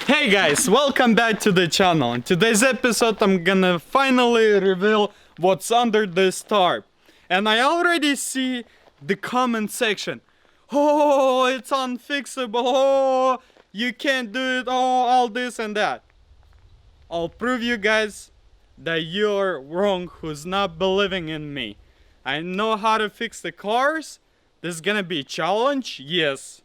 Hey guys, welcome back to the channel. In today's episode I'm gonna finally reveal what's under this tarp. And I already see the comment section. Oh, it's unfixable. Oh, you can't do it. Oh, all this and that. I'll prove you guys that you're wrong who's not believing in me. I know how to fix the cars. This is gonna be a challenge. Yes,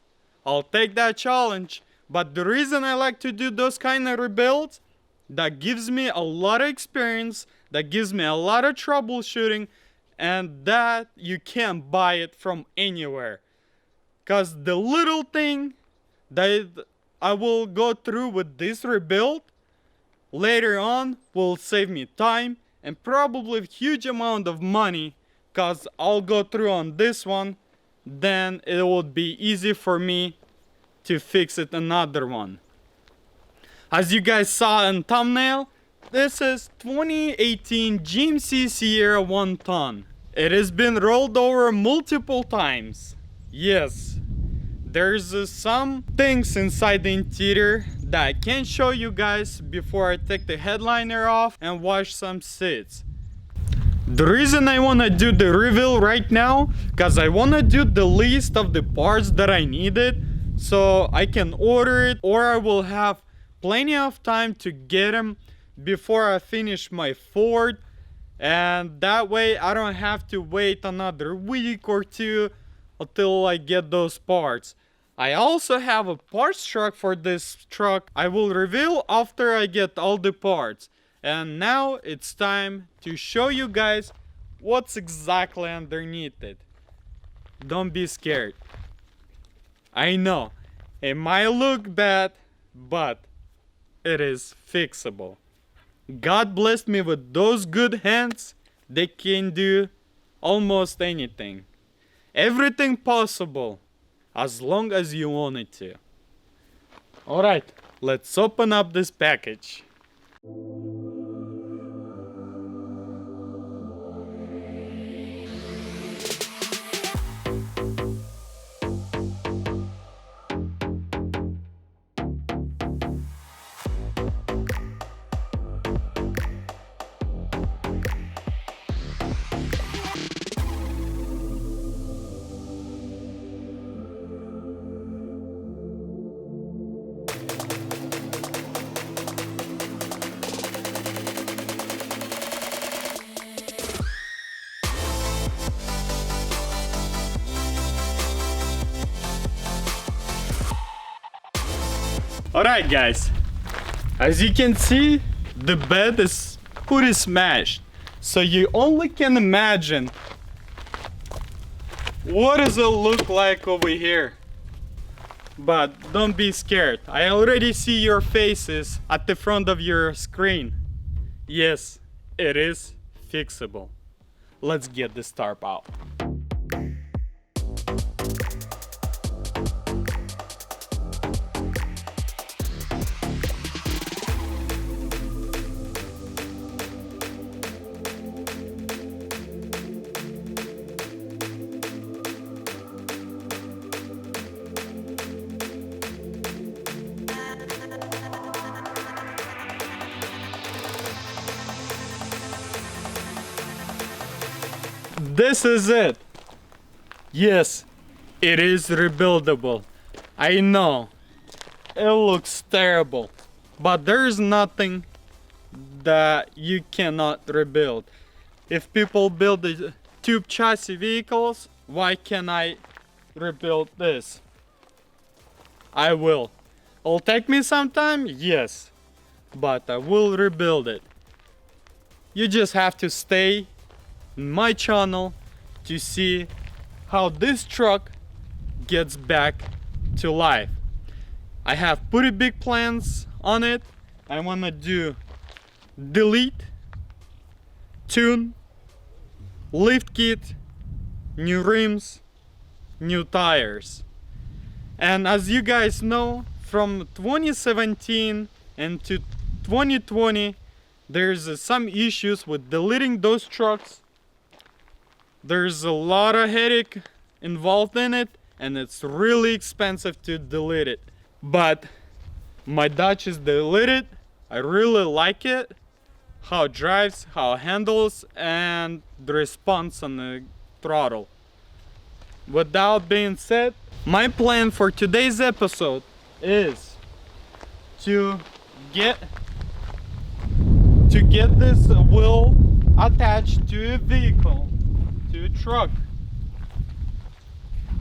I'll take that challenge. But the reason I like to do those kind of rebuilds, that gives me a lot of experience, that gives me a lot of troubleshooting, and that you can't buy it from anywhere. Cause the little thing that I will go through with this rebuild later on will save me time and probably a huge amount of money, cause I'll go through on this one, then it would be easy for me to fix it another one. As you guys saw in thumbnail, this is 2018 GMC Sierra 1 ton. It has been rolled over multiple times. Yes, there's some things inside the interior that I can't show you guys before I take the headliner off and wash some seats. The reason I want to do the reveal right now, because I want to do the list of the parts that I needed, so I can order it, or I will have plenty of time to get them before I finish my Ford, and that way I don't have to wait another week or two until I get those parts. I also have a parts truck for this truck I will reveal after I get all the parts. And now it's time to show you guys what's exactly underneath it. Don't be scared. I know, it might look bad, but it is fixable. God blessed me with those good hands. They can do almost anything. Everything possible, as long as you want it to. Alright, let's open up this package. Alright guys, as you can see, the bed is pretty smashed. So you only can imagine what does it look like over here. But don't be scared, I already see your faces at the front of your screen. Yes, it is fixable. Let's get this tarp out. This is it. Yes, it is rebuildable. I know, it looks terrible, but there's nothing that you cannot rebuild. If people build the tube chassis vehicles, why can't I rebuild this? I will. It'll take me some time, yes, but I will rebuild it. You just have to stay in my channel to see how this truck gets back to life. I have pretty big plans on it. I want to do delete, tune, lift kit, new rims, new tires. And as you guys know, from 2017 and to 2020, there's some issues with deleting those trucks. There's a lot of headache involved in it, and it's really expensive to delete it. But My Dutch is deleted. I really like it. How it drives, how it handles, and the response on the throttle. With that being said, my plan for today's episode is to get this wheel attached to a vehicle, to a truck,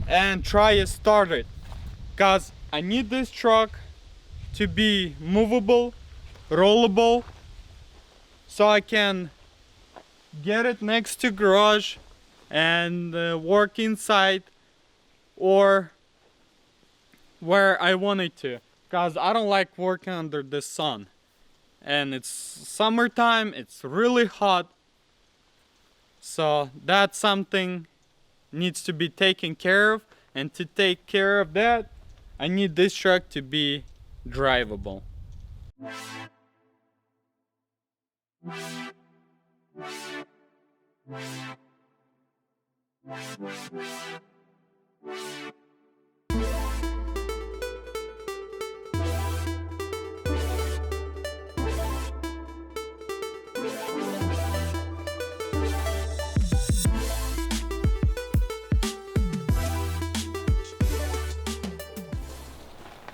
and try to start it, because I need this truck to be movable, rollable, so I can get it next to garage and work inside or where I want it to, because I don't like working under the sun, and it's summertime, it's really hot, so that's something needs to be taken care of. And to take care of that, I need this truck to be drivable.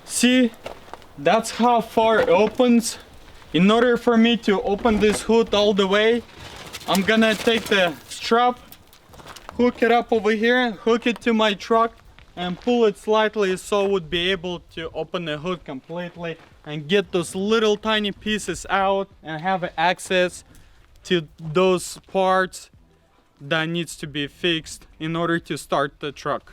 See, that's how far it opens. In order for me to open this hood all the way, I'm gonna take the strap, hook it up over here, hook it to my truck, and pull it slightly so I would be able to open the hood completely and get those little tiny pieces out and have access to those parts that needs to be fixed in order to start the truck.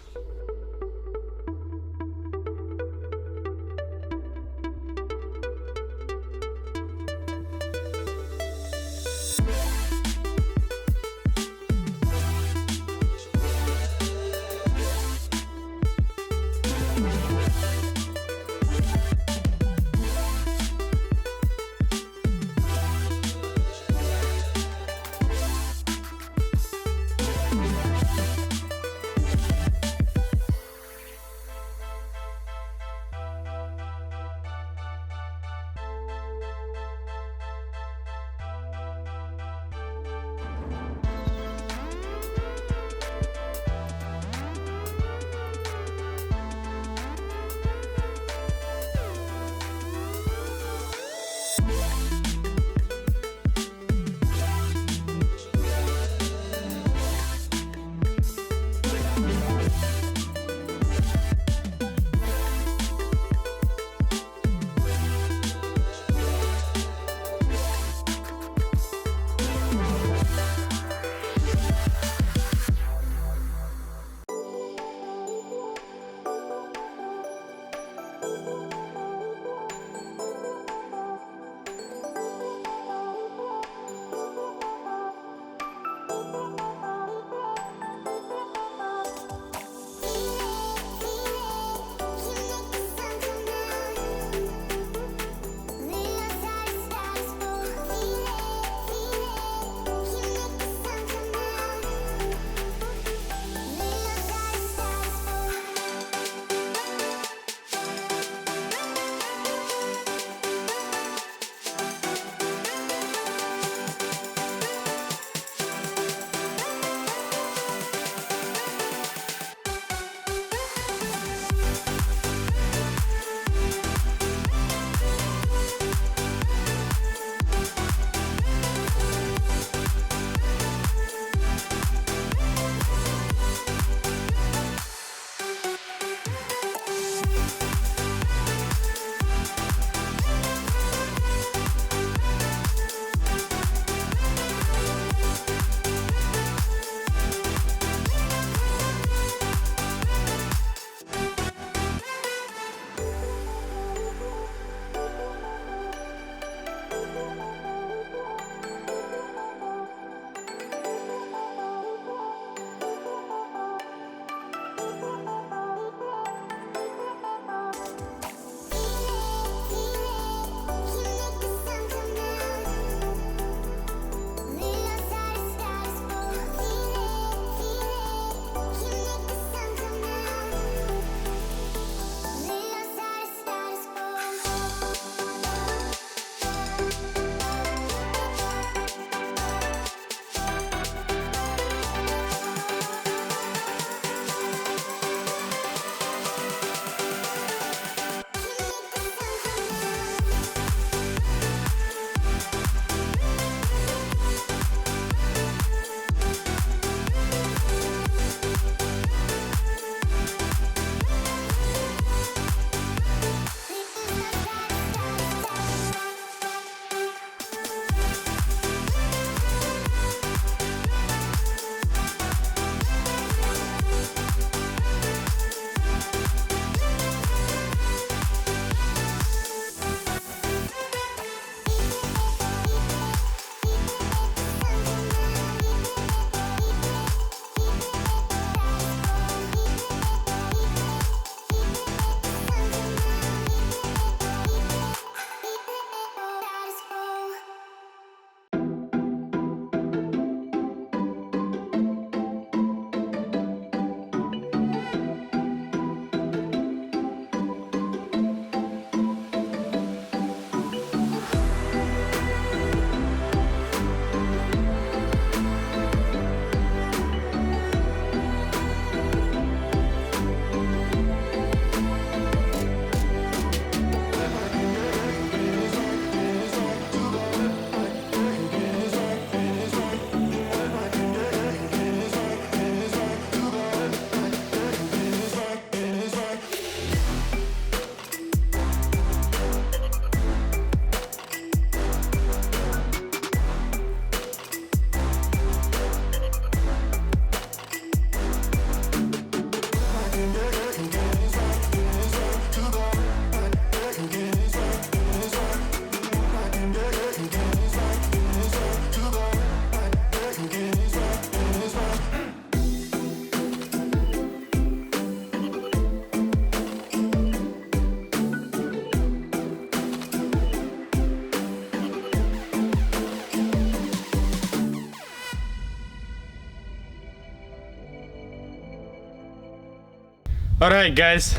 Alright guys,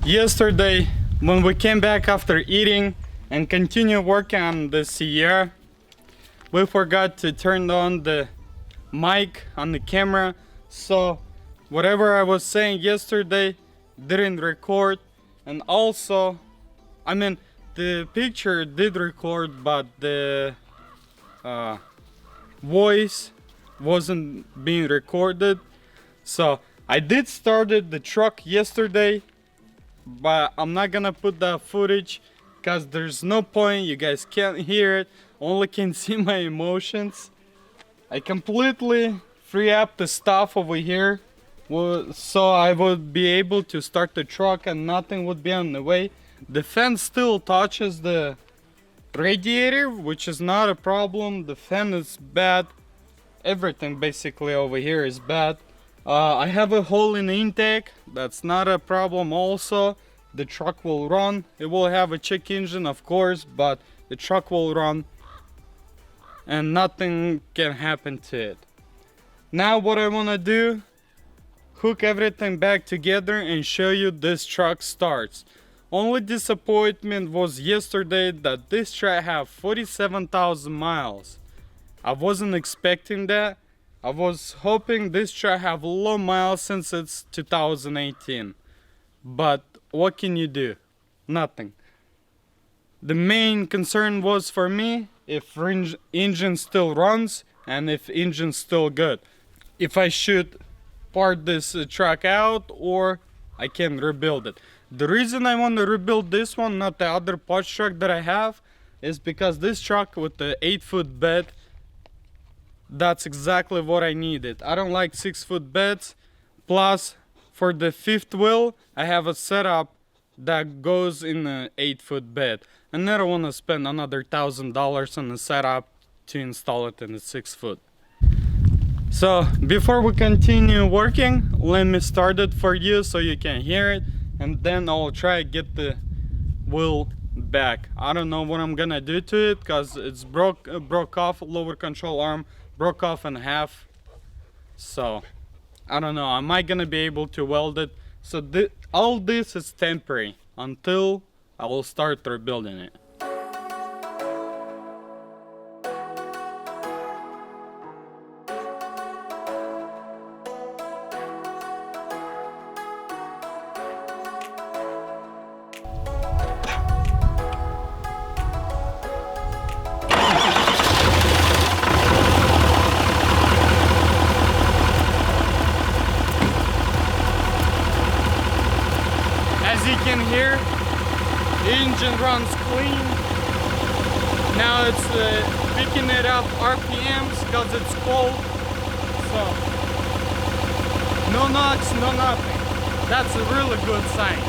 yesterday when we came back after eating and continue working on the Sierra, we forgot to turn on the mic on the camera, so whatever I was saying yesterday didn't record. And also, I mean, the picture did record, but the voice wasn't being recorded. So I did started the truck yesterday, but I'm not gonna put that footage because there's no point. You guys can't hear it, only can see my emotions. I completely free up the stuff over here so I would be able to start the truck and nothing would be on the way. The fan still touches the radiator, which is not a problem. The fan is bad. Everything basically over here is bad. I have a hole in the intake. That's not a problem also. The truck will run. It will have a check engine, of course, but the truck will run and nothing can happen to it. Now what I want to do, hook everything back together and show you this truck starts. Only disappointment was yesterday that this truck have 47,000 miles. I wasn't expecting that. I was hoping this truck have low miles since it's 2018. But what can you do? Nothing. The main concern was for me if engine still runs and if engine's still good. If I should part this truck out or I can rebuild it. The reason I want to rebuild this one, not the other parts truck that I have, is because this truck with the 8-foot bed, that's exactly what I needed. I don't like 6-foot beds. Plus, for the 5th wheel, I have a setup that goes in an 8-foot bed. And I don't want to spend another $1,000 on the setup to install it in the 6-foot. So before we continue working, let me start it for you so you can hear it, and then I'll try to get the wheel back. I don't know what I'm gonna do to it because it's broke off. Lower control arm broke off in half, so I don't know. Am I gonna be able to weld it? So all this is temporary until I will start rebuilding it. As you can hear, the engine runs clean. Now it's picking it up RPMs because it's cold. So no knocks, no nothing. That's a really good sign.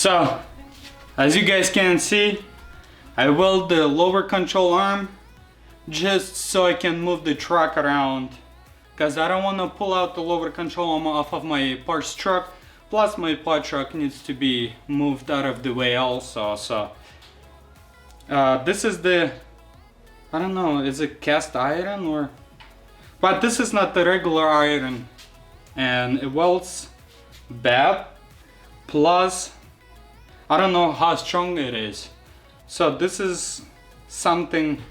So, as you guys can see, I weld the lower control arm just so I can move the truck around, because I don't want to pull out the lower control arm off of my parts truck. Plus my part truck needs to be moved out of the way also. So this is the, I don't know, is it cast iron or, but this is not the regular iron, and it welds bad. Plus I don't know how strong it is. So this is something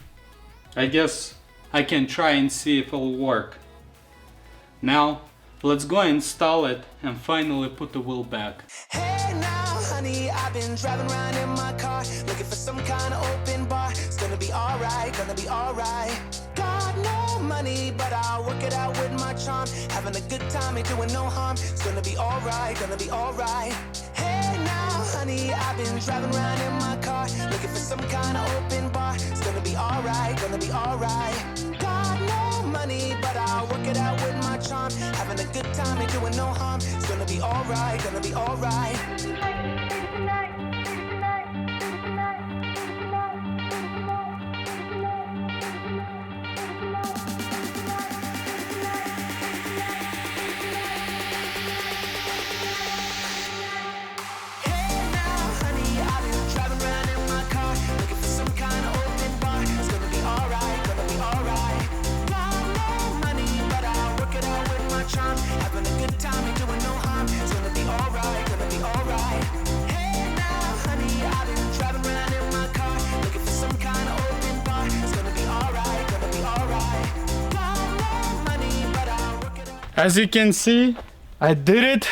I guess I can try and see if it'll work. Now let's go install it and finally put the wheel back. Hey now, honey, I've been driving around in my car, looking for some kind of open bar. It's gonna be alright, gonna be alright. Got no money, but I'll work it out with my charm. Having a good time, ain't doing no harm. It's gonna be alright, gonna be alright. Hey now, honey, I've been driving around in my car, looking for some kind of open bar. It's gonna be alright, gonna be alright. Got no money, but I'll work it out with my charm. Having a good time, ain't doing no harm. It's gonna be alright, gonna be alright. Having a good time, ain't doing no harm. It's gonna be alright, gonna be alright. Hey now, honey, I've been driving around in my car, looking for some kind of open bar. It's gonna be alright, gonna be alright. Got no money, but I'll work it out. As you can see, I did it.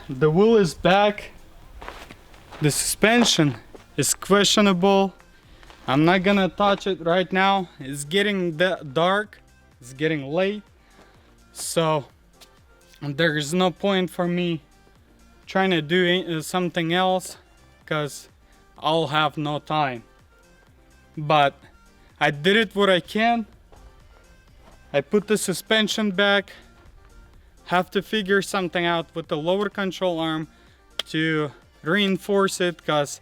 The wheel is back. The suspension is questionable. I'm not gonna touch it right now. It's getting dark. It's getting late. So there is no point for me trying to do something else, because I'll have no time. But I did it what I can. I put the suspension back. Have to figure something out with the lower control arm to reinforce it, because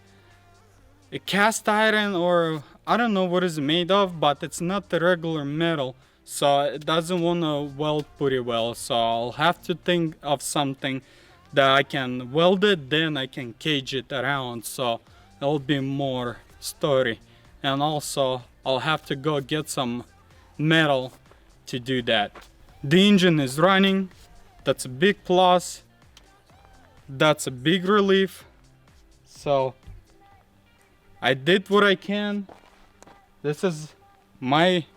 a cast iron, or I don't know what it's made of, but it's not the regular metal. So it doesn't want to weld pretty well. So I'll have to think of something that I can weld it, then I can cage it around, so it'll be more sturdy. And also I'll have to go get some metal to do that. The engine is running. That's a big plus. That's a big relief. So I did what I can. This is my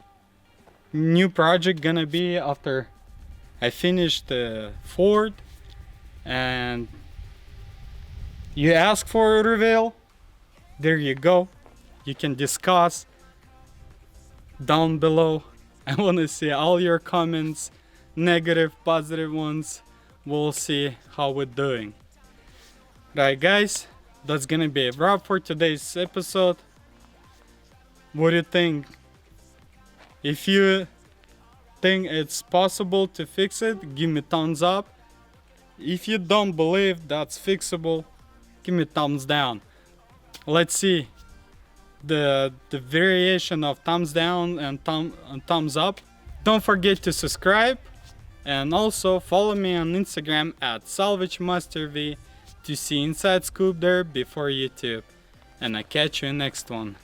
new project gonna be after I finish the Ford. And you ask for a reveal, there you go. You can discuss down below. I want to see all your comments, negative, positive ones. We'll see how we're doing. Right guys, that's gonna be a wrap for today's episode. What do you think? If you think it's possible to fix it, give me thumbs up. If you don't believe that's fixable, give me thumbs down. Let's see the variation of thumbs down and thumbs up. Don't forget to subscribe, and also follow me on Instagram at Salvagemasterv to see inside scoop there before YouTube. And I catch you next one.